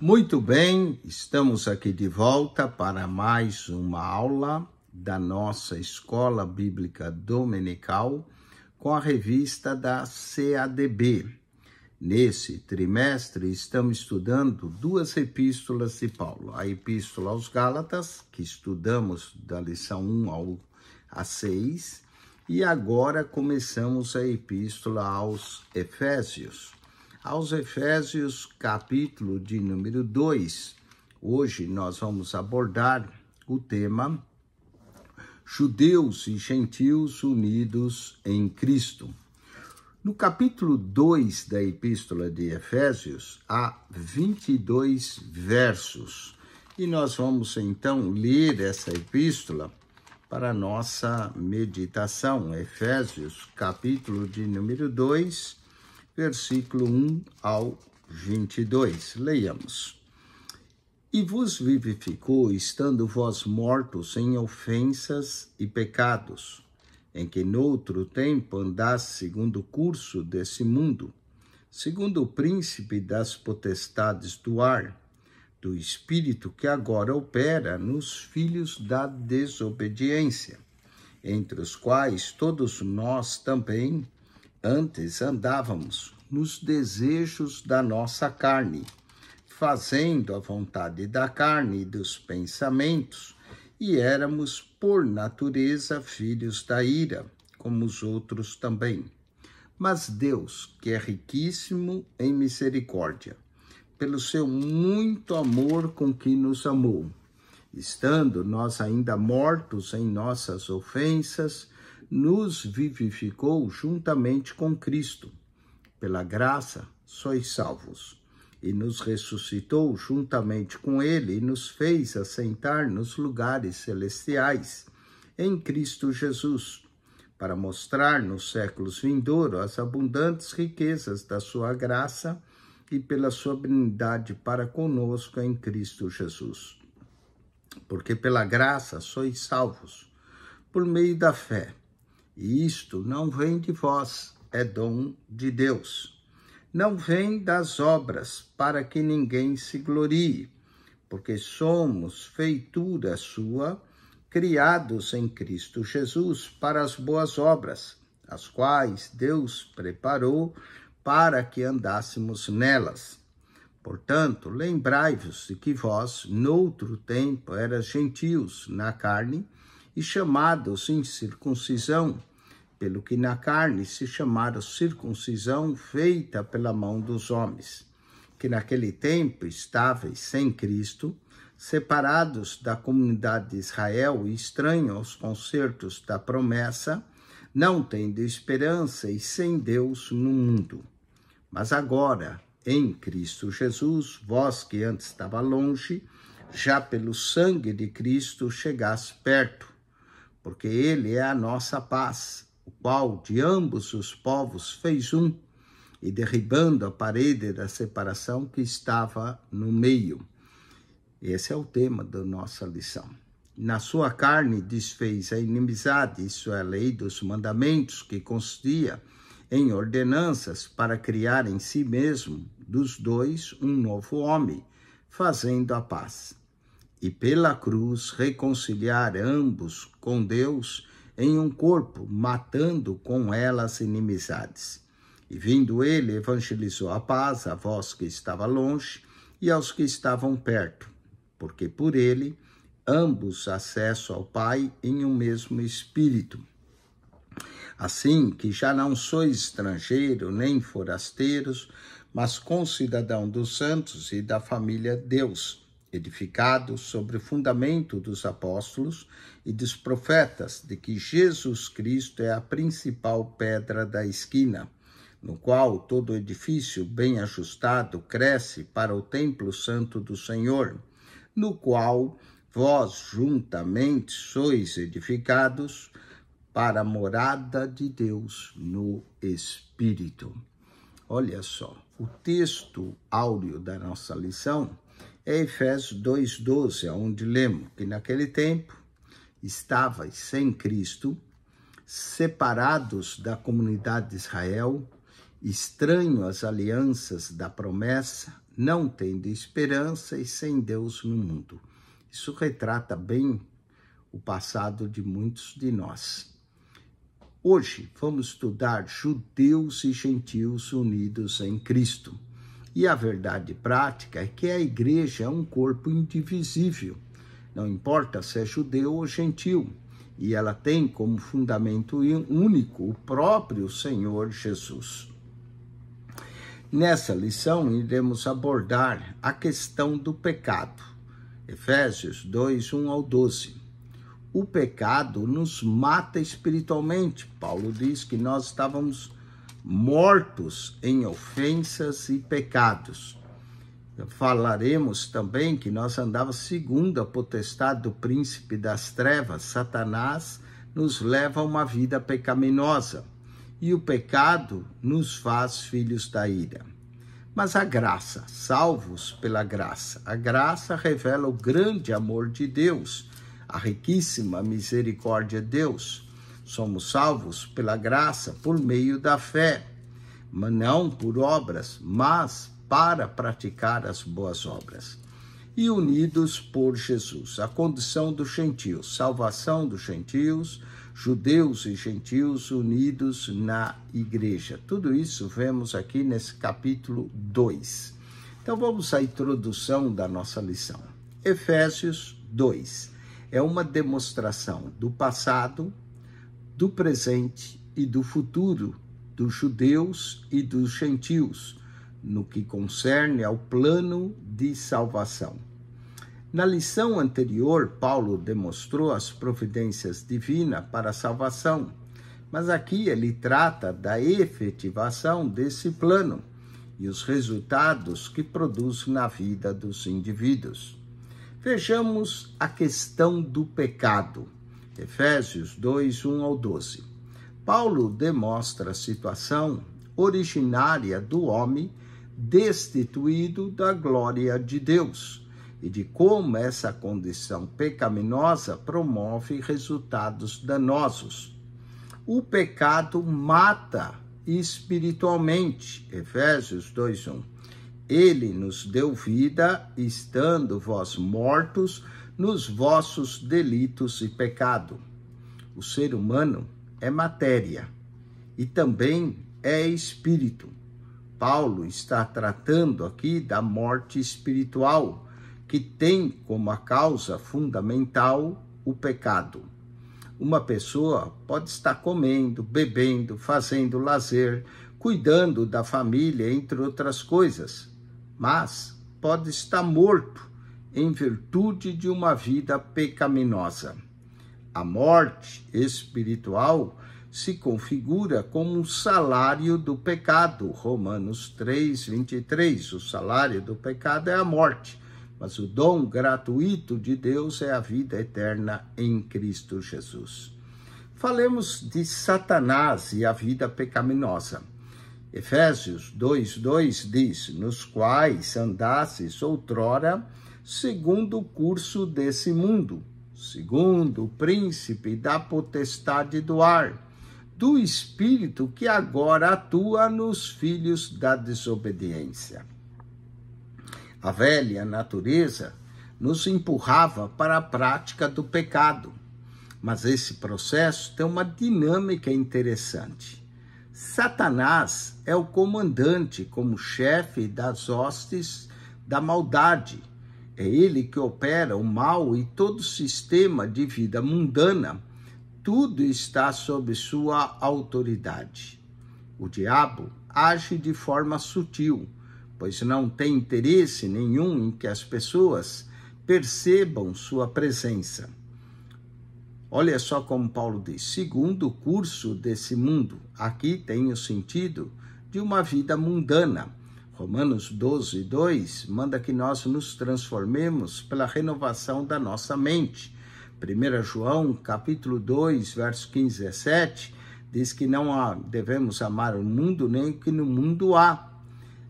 Muito bem, estamos aqui de volta para mais uma aula da nossa Escola Bíblica Dominical com a revista da CADB. Nesse trimestre, estamos estudando duas epístolas de Paulo. A Epístola aos Gálatas, que estudamos da lição 1 a 6, e agora começamos a Epístola aos Efésios. Aos Efésios, capítulo de número 2. Hoje nós vamos abordar o tema Judeus e Gentios unidos em Cristo. No capítulo 2 da Epístola de Efésios, há 22 versos. E nós vamos então ler essa epístola para a nossa meditação. Efésios, capítulo de número 2, versículo 1 ao 22. Leiamos. E vos vivificou, estando vós mortos em ofensas e pecados, em que noutro tempo andaste segundo o curso desse mundo, segundo o príncipe das potestades do ar, do espírito que agora opera nos filhos da desobediência, entre os quais todos nós também antes andávamos nos desejos da nossa carne, fazendo a vontade da carne e dos pensamentos, e éramos, por natureza, filhos da ira, como os outros também. Mas Deus, que é riquíssimo em misericórdia, pelo seu muito amor com que nos amou, estando nós ainda mortos em nossas ofensas, nos vivificou juntamente com Cristo. Pela graça sois salvos. E nos ressuscitou juntamente com ele e nos fez assentar nos lugares celestiais em Cristo Jesus, para mostrar nos séculos vindouros as abundantes riquezas da sua graça e pela sua benignidade para conosco em Cristo Jesus. Porque pela graça sois salvos, por meio da fé. E isto não vem de vós, é dom de Deus. Não vem das obras, para que ninguém se glorie, porque somos feitura sua, criados em Cristo Jesus para as boas obras, as quais Deus preparou para que andássemos nelas. Portanto, lembrai-vos de que vós, noutro tempo, eras gentios na carne e chamados incircuncisão, pelo que na carne se chamaram circuncisão feita pela mão dos homens, que naquele tempo estáveis sem Cristo, separados da comunidade de Israel e estranhos aos concertos da promessa, não tendo esperança e sem Deus no mundo. Mas agora, em Cristo Jesus, vós que antes estava longe, já pelo sangue de Cristo chegaste perto, porque ele é a nossa paz, o qual de ambos os povos fez um, e derribando a parede da separação que estava no meio. Esse é o tema da nossa lição. Na sua carne desfez a inimizade, isso é a lei dos mandamentos, que consistia em ordenanças para criar em si mesmo, dos dois, um novo homem, fazendo a paz. E pela cruz reconciliar ambos com Deus em um corpo, matando com ela as inimizades. E vindo ele, evangelizou a paz a vós que estava longe e aos que estavam perto, porque por ele ambos acesso ao Pai em um mesmo Espírito. Assim que já não sois estrangeiro nem forasteiros, mas concidadão dos santos e da família de Deus, edificados sobre o fundamento dos apóstolos e dos profetas, de que Jesus Cristo é a principal pedra da esquina, no qual todo edifício bem ajustado cresce para o templo santo do Senhor, no qual vós juntamente sois edificados para a morada de Deus no Espírito. Olha só, o texto áureo da nossa lição é Efésios 2:12, onde lemos que naquele tempo estavais sem Cristo, separados da comunidade de Israel, estranho às alianças da promessa, não tendo esperança e sem Deus no mundo. Isso retrata bem o passado de muitos de nós. Hoje vamos estudar judeus e gentios unidos em Cristo. E a verdade prática é que a igreja é um corpo indivisível. Não importa se é judeu ou gentil. E ela tem como fundamento único o próprio Senhor Jesus. Nessa lição, iremos abordar a questão do pecado. Efésios 2, 1 ao 12. O pecado nos mata espiritualmente. Paulo diz que nós estávamos mortos em ofensas e pecados. Falaremos também que nós andávamos segundo a potestade do príncipe das trevas, Satanás, nos leva a uma vida pecaminosa. E o pecado nos faz filhos da ira. Mas a graça, salvos pela graça, a graça revela o grande amor de Deus, a riquíssima misericórdia de Deus. Somos salvos pela graça por meio da fé, mas não por obras, mas para praticar as boas obras. E unidos por Jesus, a condição dos gentios, salvação dos gentios, judeus e gentios unidos na igreja. Tudo isso vemos aqui nesse capítulo 2. Então vamos à introdução da nossa lição. Efésios 2 é uma demonstração do passado, do presente e do futuro dos judeus e dos gentios, no que concerne ao plano de salvação. Na lição anterior, Paulo demonstrou as providências divinas para a salvação, mas aqui ele trata da efetivação desse plano e os resultados que produz na vida dos indivíduos. Vejamos a questão do pecado. Efésios 2, 1 ao 12. Paulo demonstra a situação originária do homem destituído da glória de Deus e de como essa condição pecaminosa promove resultados danosos. O pecado mata espiritualmente. Efésios 2:1. Ele nos deu vida, estando vós mortos nos vossos delitos e pecado. O ser humano é matéria e também é espírito. Paulo está tratando aqui da morte espiritual, que tem como a causa fundamental o pecado. Uma pessoa pode estar comendo, bebendo, fazendo lazer, cuidando da família, entre outras coisas, mas pode estar morto em virtude de uma vida pecaminosa. A morte espiritual se configura como um salário do pecado. Romanos 3, 23. O salário do pecado é a morte, mas o dom gratuito de Deus é a vida eterna em Cristo Jesus. Falemos de Satanás e a vida pecaminosa. Efésios 2:2 diz: nos quais andastes outrora, segundo o curso desse mundo, segundo o príncipe da potestade do ar, do espírito que agora atua nos filhos da desobediência. A velha natureza nos empurrava para a prática do pecado, mas esse processo tem uma dinâmica interessante. Satanás é o comandante como chefe das hostes da maldade. É ele que opera o mal e todo o sistema de vida mundana. Tudo está sob sua autoridade. O diabo age de forma sutil, pois não tem interesse nenhum em que as pessoas percebam sua presença. Olha só como Paulo diz, segundo o curso desse mundo. Aqui tem o sentido de uma vida mundana. Romanos 12:2 manda que nós nos transformemos pela renovação da nossa mente. 1 João, capítulo 2, verso 15 a 17, diz que não devemos amar o mundo nem o que no mundo há.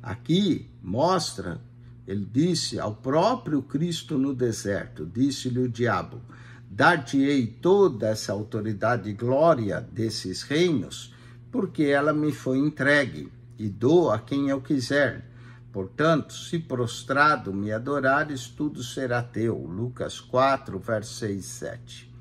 Aqui mostra, ele disse ao próprio Cristo no deserto, disse-lhe o diabo, dar-te-ei toda essa autoridade e glória desses reinos, porque ela me foi entregue, e dou a quem eu quiser. Portanto, se prostrado me adorares, tudo será teu. Lucas 4, versos 6 e 7.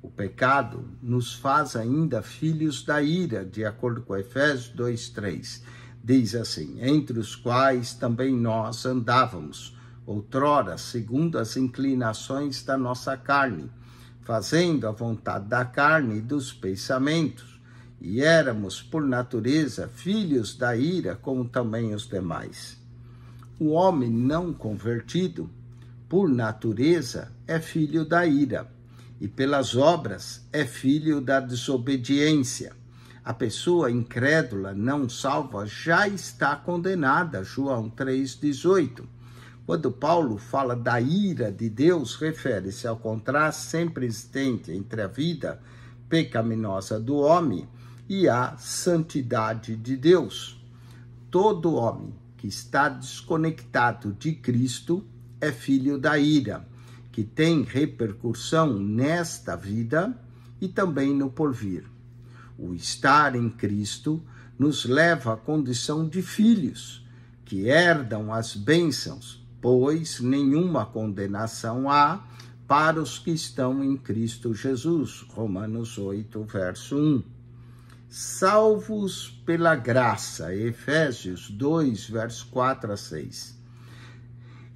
O pecado nos faz ainda filhos da ira, de acordo com Efésios 2, 3. Diz assim: entre os quais também nós andávamos, outrora, segundo as inclinações da nossa carne, fazendo a vontade da carne e dos pensamentos, e éramos, por natureza, filhos da ira, como também os demais. O homem não convertido, por natureza, é filho da ira, e pelas obras é filho da desobediência. A pessoa incrédula, não salva, já está condenada. João 3,18. Quando Paulo fala da ira de Deus, refere-se ao contraste sempre existente entre a vida pecaminosa do homem e a santidade de Deus. Todo homem que está desconectado de Cristo é filho da ira, que tem repercussão nesta vida e também no porvir. O estar em Cristo nos leva à condição de filhos, que herdam as bênçãos, pois nenhuma condenação há para os que estão em Cristo Jesus. Romanos 8, verso 1. Salvos pela graça, Efésios 2, versos 4 a 6.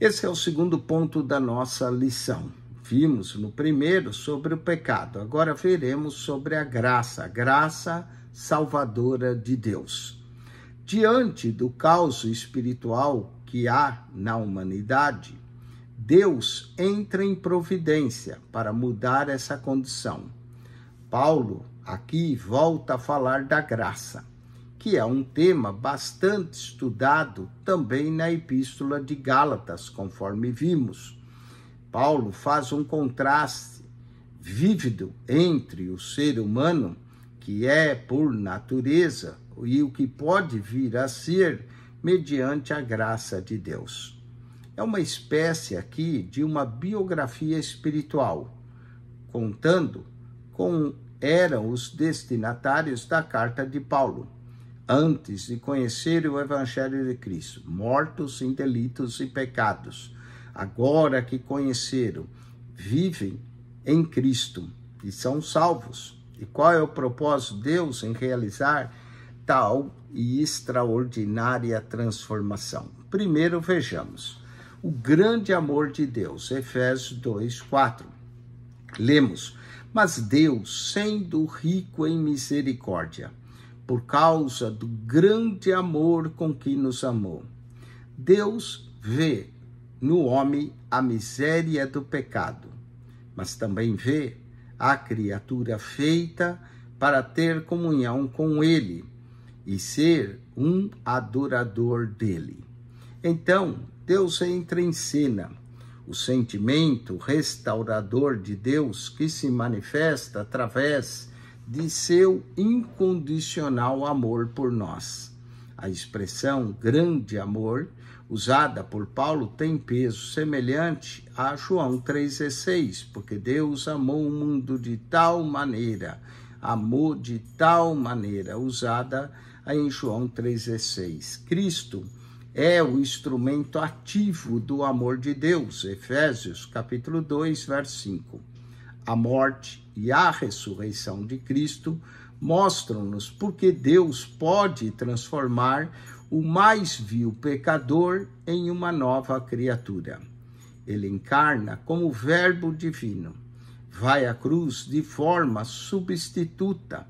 Esse é o segundo ponto da nossa lição. Vimos no primeiro sobre o pecado, agora veremos sobre a graça salvadora de Deus. Diante do caos espiritual que há na humanidade, Deus entra em providência para mudar essa condição. Paulo aqui volta a falar da graça, que é um tema bastante estudado também na Epístola de Gálatas, conforme vimos. Paulo faz um contraste vívido entre o ser humano, que é por natureza, e o que pode vir a ser mediante a graça de Deus. É uma espécie aqui de uma biografia espiritual, contando como eram os destinatários da carta de Paulo, antes de conhecer o Evangelho de Cristo, mortos em delitos e pecados. Agora que conheceram, vivem em Cristo e são salvos. E qual é o propósito de Deus em realizar tal e extraordinária transformação? Primeiro vejamos o grande amor de Deus, Efésios 2, 4. Lemos: mas Deus, sendo rico em misericórdia, por causa do grande amor com que nos amou, Deus vê no homem a miséria do pecado, mas também vê a criatura feita para ter comunhão com ele e ser um adorador dele. Então, Deus entra em cena, o sentimento restaurador de Deus que se manifesta através de seu incondicional amor por nós. A expressão grande amor, usada por Paulo, tem peso semelhante a João 3,16, porque Deus amou o mundo de tal maneira, amou de tal maneira, usada em João 3,16. Cristo é o instrumento ativo do amor de Deus, Efésios capítulo 2, verso 5. A morte e a ressurreição de Cristo mostram-nos porque Deus pode transformar o mais vil pecador em uma nova criatura. Ele encarna como verbo divino, vai à cruz de forma substituta.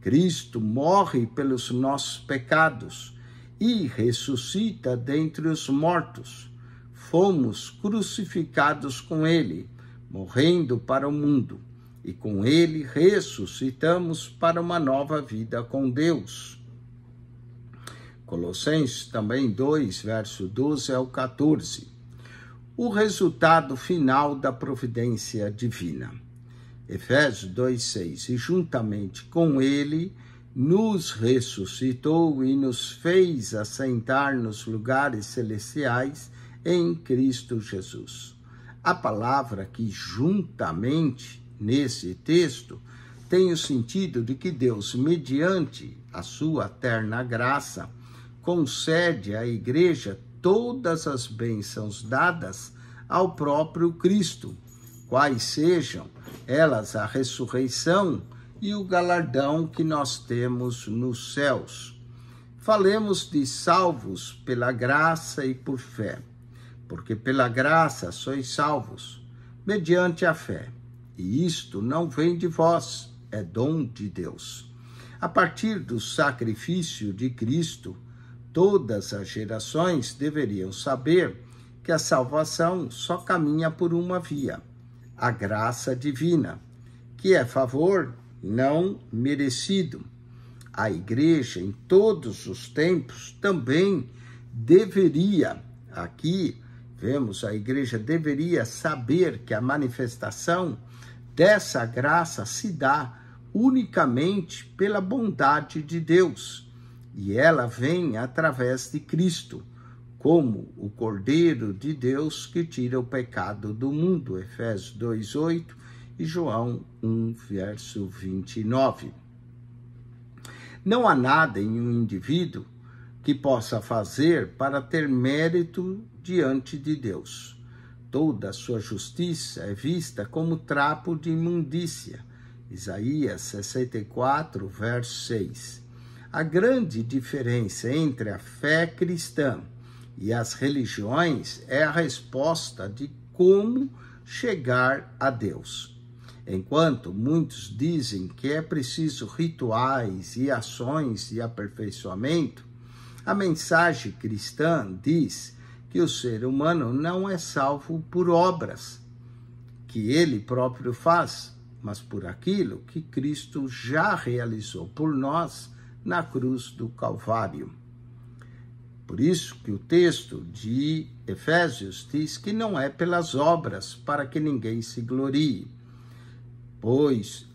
Cristo morre pelos nossos pecados e ressuscita dentre os mortos. Fomos crucificados com ele, morrendo para o mundo, e com ele ressuscitamos para uma nova vida com Deus. Colossenses também 2, verso 12 ao 14. O resultado final da providência divina. Efésios 2, 6. E juntamente com ele nos ressuscitou e nos fez assentar nos lugares celestiais em Cristo Jesus. A palavra que juntamente, nesse texto, tem o sentido de que Deus, mediante a sua eterna graça, concede à igreja todas as bênçãos dadas ao próprio Cristo, quais sejam elas a ressurreição e o galardão que nós temos nos céus. Falemos de salvos pela graça e por fé, porque pela graça sois salvos, mediante a fé. E isto não vem de vós, é dom de Deus. A partir do sacrifício de Cristo, todas as gerações deveriam saber que a salvação só caminha por uma via, a graça divina, que é favor não merecido. A igreja, em todos os tempos, também deveria, aqui vemos, a igreja deveria saber que a manifestação dessa graça se dá unicamente pela bondade de Deus, e ela vem através de Cristo, como o Cordeiro de Deus que tira o pecado do mundo, Efésios 2:8 e João 1, verso 29. Não há nada em um indivíduo que possa fazer para ter mérito diante de Deus. Toda a sua justiça é vista como trapo de imundícia. Isaías 64, verso 6. A grande diferença entre a fé cristã e as religiões é a resposta de como chegar a Deus. Enquanto muitos dizem que é preciso rituais e ações de aperfeiçoamento, a mensagem cristã diz que o ser humano não é salvo por obras que ele próprio faz, mas por aquilo que Cristo já realizou por nós na cruz do Calvário. Por isso que o texto de Efésios diz que não é pelas obras para que ninguém se glorie.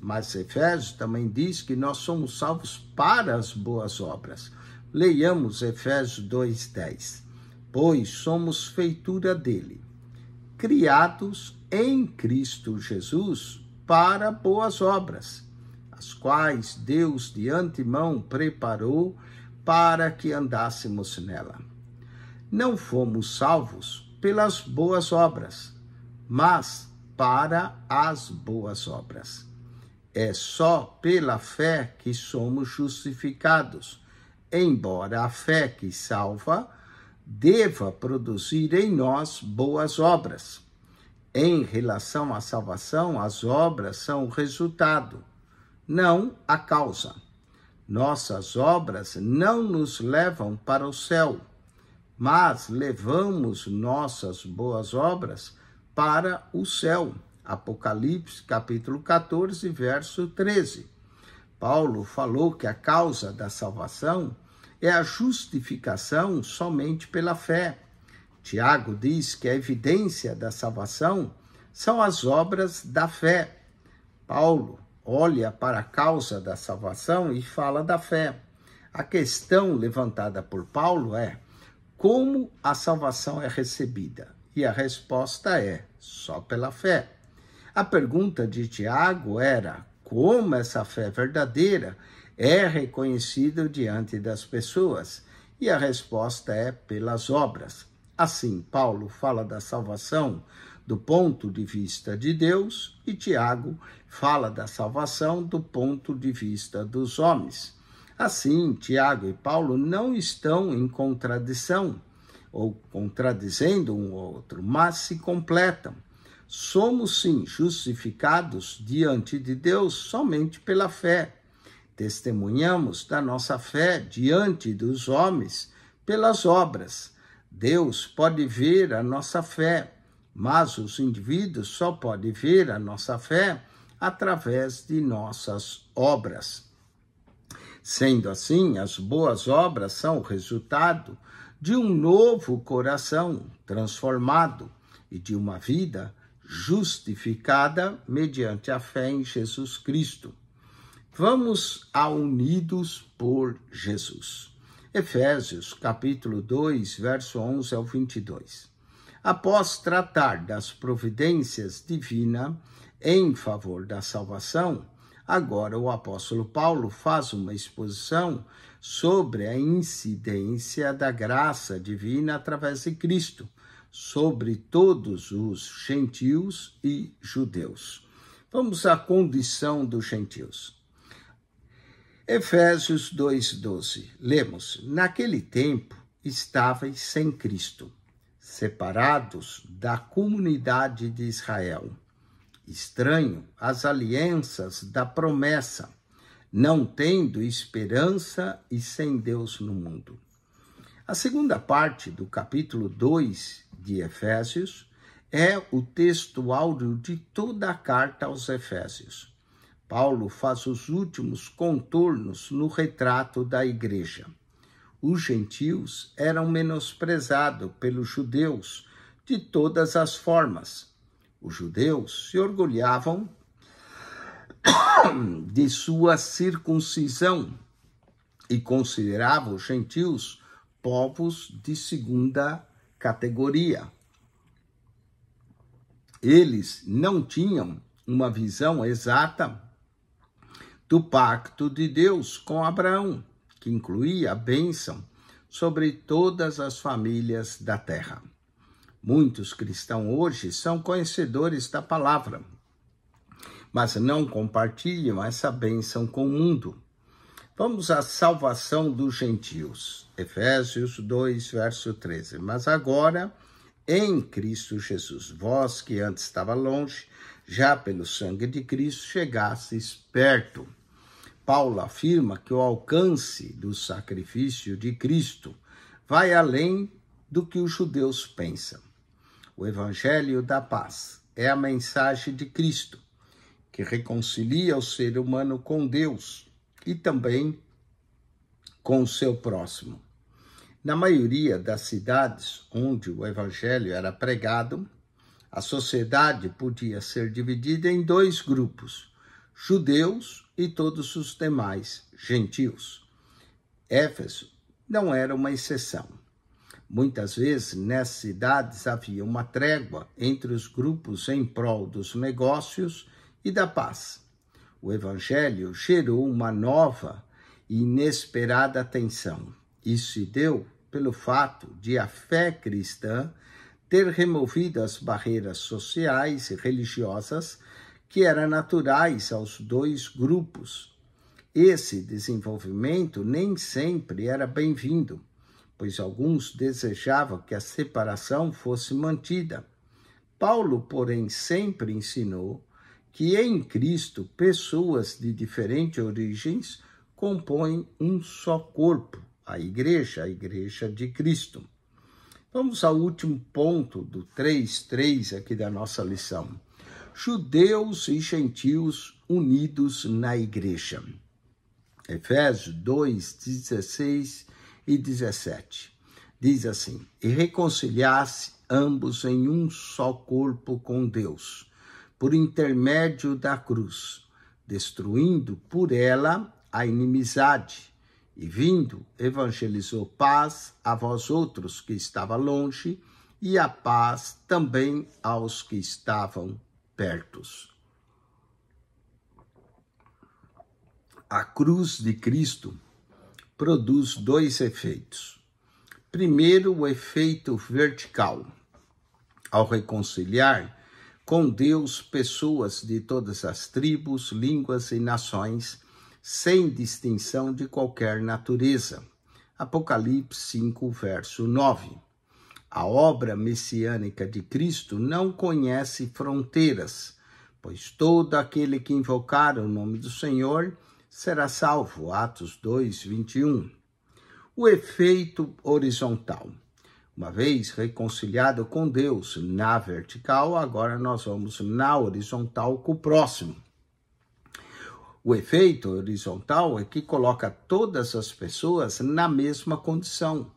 Mas Efésios também diz que nós somos salvos para as boas obras. Leiamos Efésios 2:10. Pois somos feitura dele, criados em Cristo Jesus para boas obras, as quais Deus de antemão preparou para que andássemos nela. Não fomos salvos pelas boas obras, mas para as boas obras. É só pela fé que somos justificados, embora a fé que salva deva produzir em nós boas obras. Em relação à salvação, as obras são o resultado, não a causa. Nossas obras não nos levam para o céu, mas levamos nossas boas obras para o céu. Apocalipse, capítulo 14, verso 13. Paulo falou que a causa da salvação é a justificação somente pela fé. Tiago diz que a evidência da salvação são as obras da fé. Paulo olha para a causa da salvação e fala da fé. A questão levantada por Paulo é: como a salvação é recebida? E a resposta é: só pela fé. A pergunta de Tiago era: como essa fé verdadeira é reconhecida diante das pessoas? E a resposta é: pelas obras. Assim, Paulo fala da salvação do ponto de vista de Deus e Tiago fala da salvação do ponto de vista dos homens. Assim, Tiago e Paulo não estão em contradição ou contradizendo um ou outro, mas se completam. Somos, sim, justificados diante de Deus somente pela fé. Testemunhamos da nossa fé diante dos homens pelas obras. Deus pode ver a nossa fé, mas os indivíduos só podem ver a nossa fé através de nossas obras. Sendo assim, as boas obras são o resultado de um novo coração transformado e de uma vida justificada mediante a fé em Jesus Cristo. Vamos a unidos por Jesus. Efésios, capítulo 2, verso 11 ao 22. Após tratar das providências divinas em favor da salvação, Agora, o apóstolo Paulo faz uma exposição sobre a incidência da graça divina através de Cristo, sobre todos os gentios e judeus. Vamos à condição dos gentios. Efésios 2:12. Lemos: naquele tempo estáveis sem Cristo, separados da comunidade de Israel, estranho às alianças da promessa, não tendo esperança e sem Deus no mundo. A segunda parte do capítulo 2 de Efésios é o texto áureo de toda a carta aos Efésios. Paulo faz os últimos contornos no retrato da igreja. Os gentios eram menosprezados pelos judeus de todas as formas. Os judeus se orgulhavam de sua circuncisão e consideravam os gentios povos de segunda categoria. Eles não tinham uma visão exata do pacto de Deus com Abraão, que incluía a bênção sobre todas as famílias da terra. Muitos cristãos hoje são conhecedores da palavra, mas não compartilham essa bênção com o mundo. Vamos à salvação dos gentios. Efésios 2, verso 13. Mas agora, em Cristo Jesus, vós que antes estava longe, já pelo sangue de Cristo chegastes perto. Paulo afirma que o alcance do sacrifício de Cristo vai além do que os judeus pensam. O Evangelho da Paz é a mensagem de Cristo, que reconcilia o ser humano com Deus e também com o seu próximo. Na maioria das cidades onde o Evangelho era pregado, a sociedade podia ser dividida em dois grupos, judeus e todos os demais gentios. Éfeso não era uma exceção. Muitas vezes, nessas cidades, havia uma trégua entre os grupos em prol dos negócios e da paz. O Evangelho gerou uma nova e inesperada tensão. Isso se deu pelo fato de a fé cristã ter removido as barreiras sociais e religiosas que eram naturais aos dois grupos. Esse desenvolvimento nem sempre era bem-vindo, pois alguns desejavam que a separação fosse mantida. Paulo, porém, sempre ensinou que em Cristo pessoas de diferentes origens compõem um só corpo, a igreja de Cristo. Vamos ao último ponto do 3:3 aqui da nossa lição. Judeus e gentios unidos na igreja. Efésios 2, 16 e 17. Diz assim: e reconciliasse ambos em um só corpo com Deus, por intermédio da cruz, destruindo por ela a inimizade, e vindo, evangelizou paz a vós outros que estavam longe, e a paz também aos que estavam pertos. A cruz de Cristo produz dois efeitos. Primeiro, o efeito vertical. Ao reconciliar com Deus pessoas de todas as tribos, línguas e nações, sem distinção de qualquer natureza. Apocalipse 5, verso 9. A obra messiânica de Cristo não conhece fronteiras, pois todo aquele que invocar o nome do Senhor será salvo. Atos 2, 21. O efeito horizontal. Uma vez reconciliado com Deus na vertical, agora nós vamos na horizontal com o próximo. O efeito horizontal é que coloca todas as pessoas na mesma condição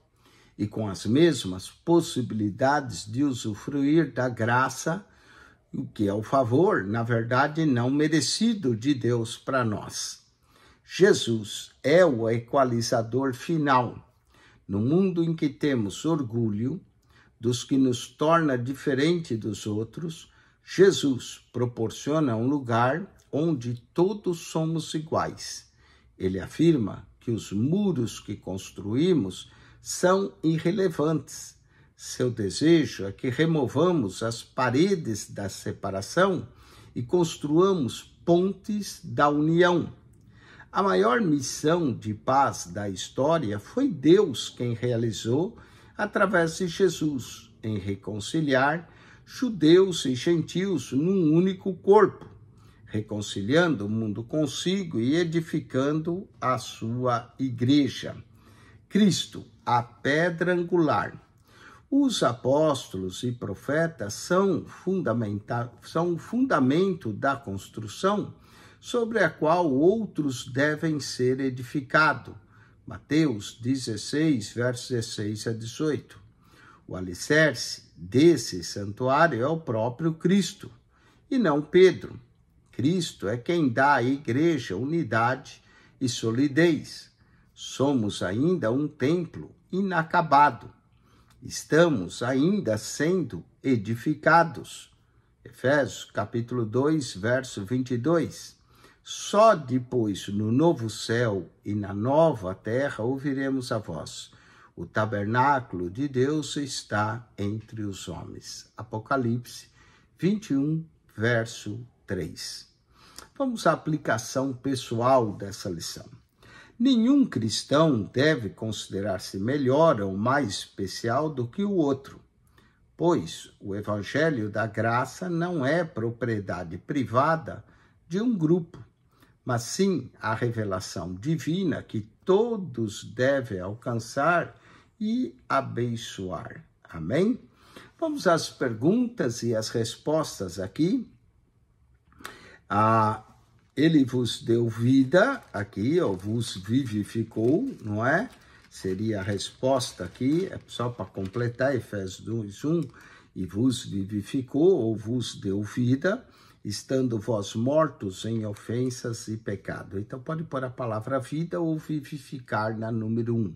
e com as mesmas possibilidades de usufruir da graça, o que é o favor, na verdade, não merecido de Deus para nós. Jesus é o equalizador final. No mundo em que temos orgulho dos que nos torna diferente dos outros, Jesus proporciona um lugar onde todos somos iguais. Ele afirma que os muros que construímos são irrelevantes. Seu desejo é que removamos as paredes da separação e construamos pontes da união. A maior missão de paz da história foi Deus quem realizou através de Jesus, em reconciliar judeus e gentios num único corpo, reconciliando o mundo consigo e edificando a sua igreja. Cristo, a pedra angular. Os apóstolos e profetas são o fundamento da construção sobre a qual outros devem ser edificados. Mateus 16, versos 16 a 18. O alicerce desse santuário é o próprio Cristo, e não Pedro. Cristo é quem dá à igreja unidade e solidez. Somos ainda um templo inacabado. Estamos ainda sendo edificados. Efésios capítulo 2, verso 22. Só depois, no novo céu e na nova terra, ouviremos a voz. O tabernáculo de Deus está entre os homens. Apocalipse 21, verso 3. Vamos à aplicação pessoal dessa lição. Nenhum cristão deve considerar-se melhor ou mais especial do que o outro, pois o evangelho da graça não é propriedade privada de um grupo, mas sim a revelação divina que todos devem alcançar e abençoar. Amém? Vamos às perguntas e às respostas aqui. Ele vos deu vida, aqui, ou vos vivificou, não é? Seria a resposta aqui, é só para completar, Efésios 2, 1, e vos vivificou, ou vos deu vida, estando vós mortos em ofensas e pecado. Então, pode pôr a palavra vida ou vivificar na número 1.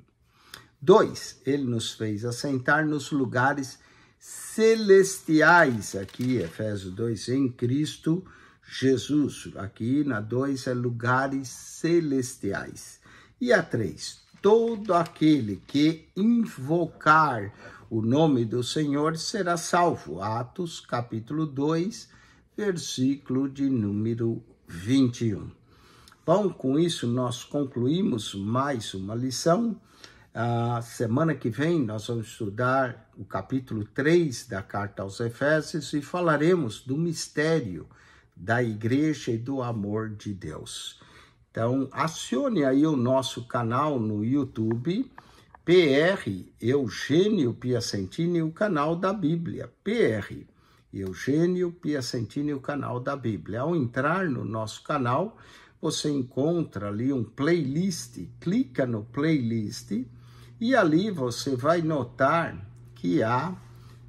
2, ele nos fez assentar nos lugares celestiais, aqui, Efésios 2, em Cristo Jesus. Aqui na 2 é lugares celestiais. E a 3, todo aquele que invocar o nome do Senhor será salvo. Atos capítulo 2, versículo de número 21. Bom, com isso nós concluímos mais uma lição. A semana que vem nós vamos estudar o capítulo 3 da carta aos Efésios e falaremos do mistério da igreja e do amor de Deus. Então, acione aí o nosso canal no YouTube, PR Eugênio Piacentini, o canal da Bíblia. PR Eugênio Piacentini, o canal da Bíblia. Ao entrar no nosso canal, você encontra ali um playlist, clica no playlist e ali você vai notar que há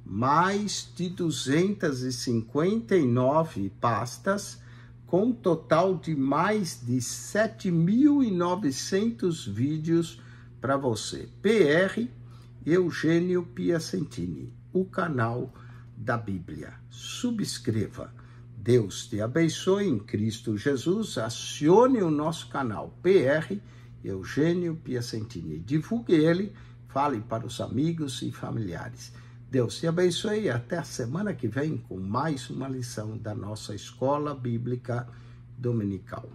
mais de 259 pastas, com um total de mais de 7.900 vídeos para você. PR Eugênio Piacentini, o canal da Bíblia. Subscreva. Deus te abençoe em Cristo Jesus. Acione o nosso canal PR Eugênio Piacentini. Divulgue ele, fale para os amigos e familiares. Deus te abençoe e até a semana que vem com mais uma lição da nossa Escola Bíblica Dominical.